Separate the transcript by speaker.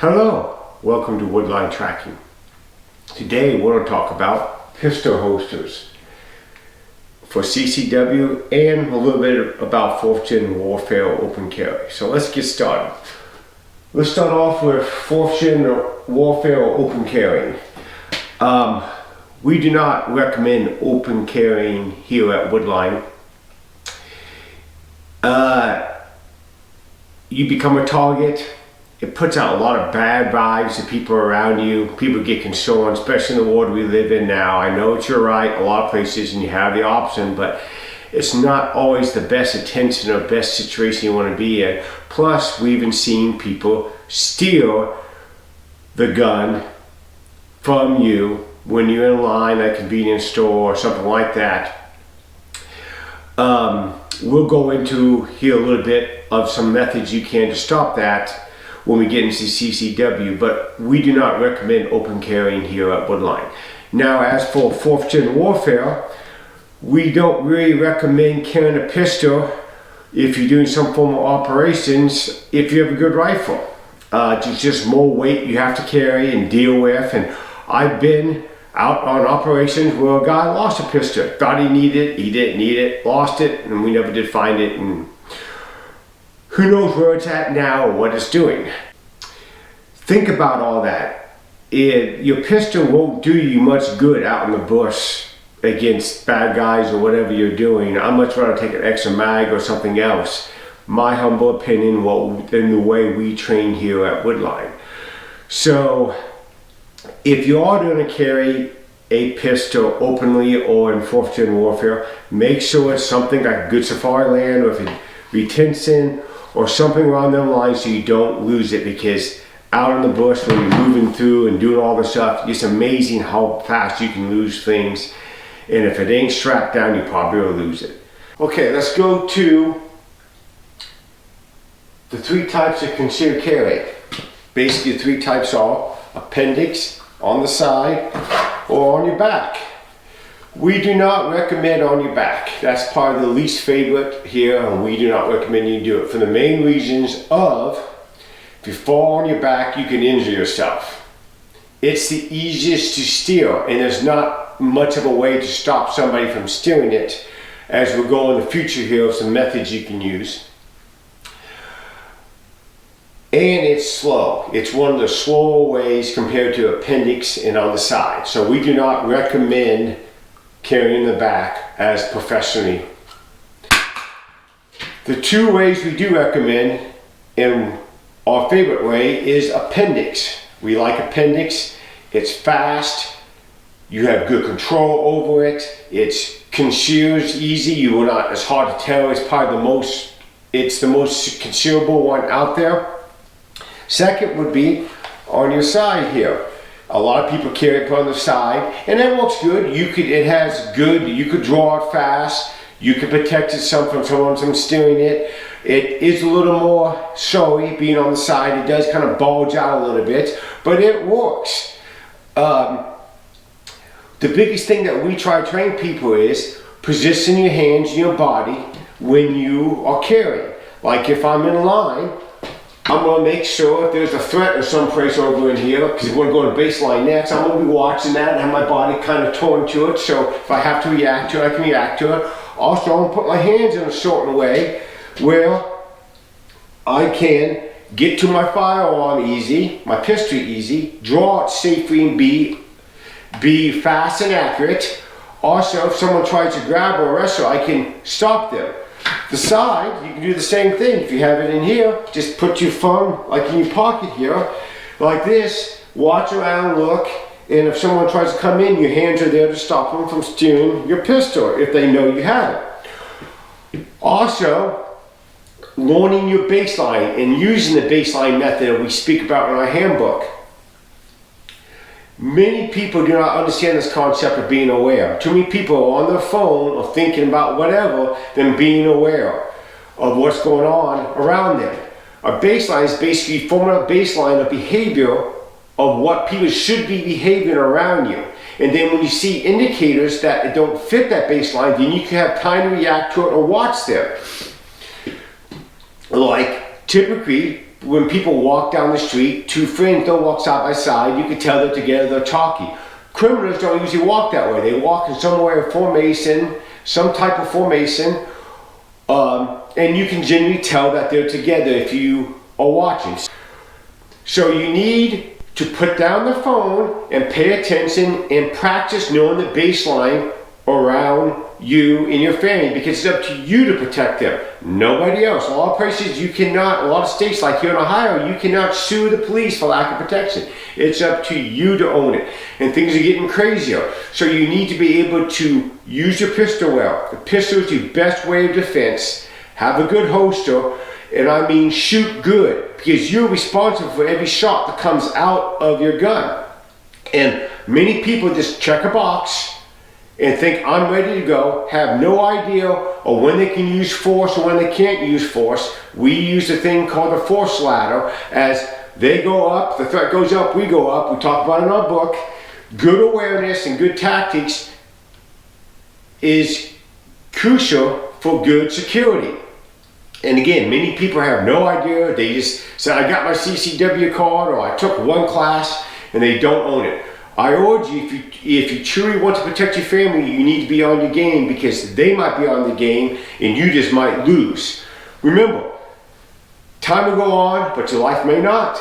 Speaker 1: Hello, welcome to Woodline Tracking. Today we're going to talk about pistol holsters for CCW and a little bit about 4th Gen Warfare open carry. So let's get started. Let's start off with 4th Gen Warfare open carrying. We do not recommend open carrying here at Woodline. You become a target. It puts out a lot of bad vibes to people around you. People get concerned, especially in the world we live in now. I know it's your right, a lot of places, and you have the option, but it's not always the best attention or best situation you want to be in. Plus, we've even seen people steal the gun from you when you're in line at a convenience store or something like that. We'll go into here a little bit of some methods you can to stop that when we get into CCW, but we do not recommend open carrying here at Woodline. Now, as for 4th Gen Warfare, we don't really recommend carrying a pistol if you're doing some form of operations if you have a good rifle. It's just more weight you have to carry and deal with, and I've been out on operations where a guy lost a pistol. Thought he needed it, he didn't need it, lost it, and we never did find it, and who knows where it's at now or what it's doing. Think about all that. Your pistol won't do you much good out in the bush against bad guys or whatever you're doing. I'd much rather take an extra mag or something else. My humble opinion, in the way we train here at Woodline. So, if you are going to carry a pistol openly or in 4th Gen Warfare, make sure it's something like a good safari land or if it retention or something around them lines so you don't lose it, because out in the bush when you're moving through and doing all this stuff, it's amazing how fast you can lose things, and if it ain't strapped down you probably will lose it. Okay, let's go to the 3 types of concealed carry. Basically the 3 types are appendix, on the side, or on your back. We do not recommend on your back. That's probably the least favorite here, and we do not recommend you do it for the main reasons of, if you fall on your back, you can injure yourself. It's the easiest to steal, and there's not much of a way to stop somebody from stealing it, as we'll go in the future here of some methods you can use. And it's slow. It's one of the slower ways compared to appendix and on the side. So we do not recommend carrying the back as professionally. The 2 ways we do recommend, and our favorite way, is appendix. We like appendix. It's fast. You have good control over it. It's concealed easy. You will not, it's hard to tell. It's probably it's the most concealable one out there. Second would be on your side here. A lot of people carry it on the side, and that works good. You could draw it fast. You could protect it from someone from stealing it. It is a little more showy being on the side. It does kind of bulge out a little bit, but it works. The biggest thing that we try to train people is position your hands in your body when you are carrying. Like if I'm in line, I'm going to make sure if there's a threat or someplace over in here, because we're going to go to baseline next, I'm going to be watching that and have my body kind of torn to it, so if I have to react to it, I can react to it. Also, I'm going to put my hands in a certain way where I can get to my firearm easy, my pistol easy, draw it safely and be fast and accurate. Also, if someone tries to grab or wrestle, I can stop them. The side, you can do the same thing. If you have it in here, just put your phone like in your pocket here, like this, watch around, look, and if someone tries to come in, your hands are there to stop them from stealing your pistol if they know you have it. Also, learning your baseline and using the baseline method that we speak about in our handbook. Many people do not understand this concept of being aware. Too many people are on their phone or thinking about whatever than being aware of what's going on around them. A baseline is basically forming a baseline of behavior of what people should be behaving around you. And then when you see indicators that don't fit that baseline, then you can have time to react to it or watch them. Like typically when people walk down the street, two friends don't walk side by side, you can tell they're together, they're talking. Criminals don't usually walk that way. They walk in somewhere formation, some type of formation, and you can generally tell that they're together if you are watching. So you need to put down the phone and pay attention and practice knowing the baseline around you and your family, because it's up to you to protect them, nobody else. A lot of places you cannot, a lot of states like here in Ohio, you cannot sue the police for lack of protection. It's up to you to own it. And things are getting crazier. So you need to be able to use your pistol well. The pistol is your best way of defense. Have a good holster, and I mean shoot good, because you're responsible for every shot that comes out of your gun. And many people just check a box and think I'm ready to go, have no idea of when they can use force or when they can't use force. We use a thing called the force ladder. As they go up, the threat goes up, we go up. We talk about it in our book. Good awareness and good tactics is crucial for good security. And again, many people have no idea. They just say, I got my CCW card, or I took one class, and they don't own it. I urge you, if you truly want to protect your family, you need to be on your game, because they might be on the game and you just might lose. Remember, time will go on, but your life may not.